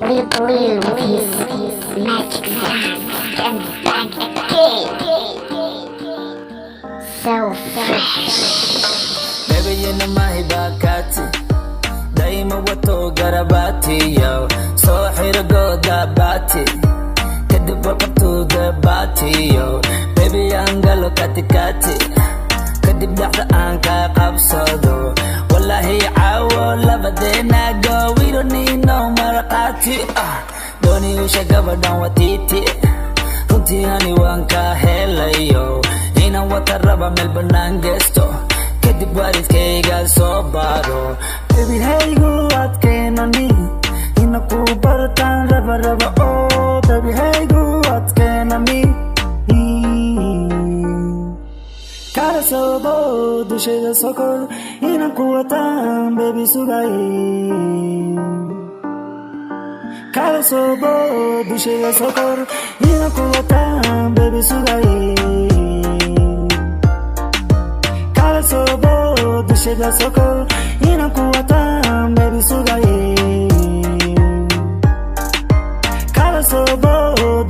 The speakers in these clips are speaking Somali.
real with magic sound and back again. So fresh. Baby yana mahibakati daima wato garabati yo so xirago dabati kadib waqtu dabati yo baby angalo katikati kadib dhaxda aan ka qabsado wallahi caawo labadena go we don't need no marqati doni usha gabadhan watiti runtii ani waan ka helayo inaan wata raba meel banaan geesto kadib waalidkayga soo baaro baby haygu adkeenani ina ku bartaan raba oh baby haygu adkeenani kala soobo dushayda sokor inaan ku wataan baby sugay kala soobo dushayda sokor inaan ku wataan baby sugay sobo dushayda sokor inaan ku wataan baby sugay kala sobo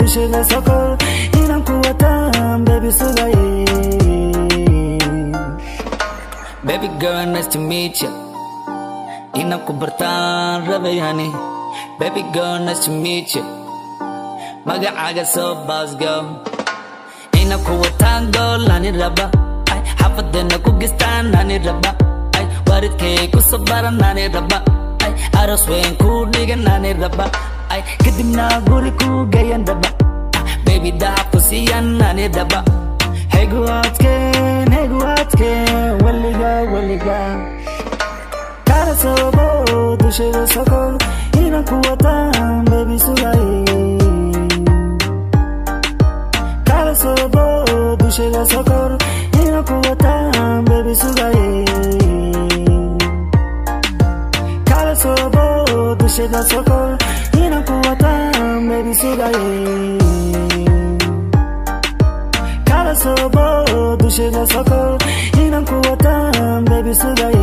dushayda sokor inaan ku wataan baby sugay baby girl nice to meet you inaan ku bartaan rabay honey baby girl nice to meet you magacaaga soo baasgo inaan ku wataan goolani raba xafadena ku gistaan nani raba ay waalidkay ku sabaran nani raba ay aroos weyn ku dhigan nani raba ay kadibna guri ku geeyan raba baby dahab ku siiyan nani raba haygu adkeen weliga kala soobo dushayda sokor inaan ku wataan baby sugay kala soobo dushayda sokor inaan ku wataan baby sugay kala soobo dushayda sokor inaan ku wataan baby sugay kala soobo dushayda sokor inaan ku wataan baby sugay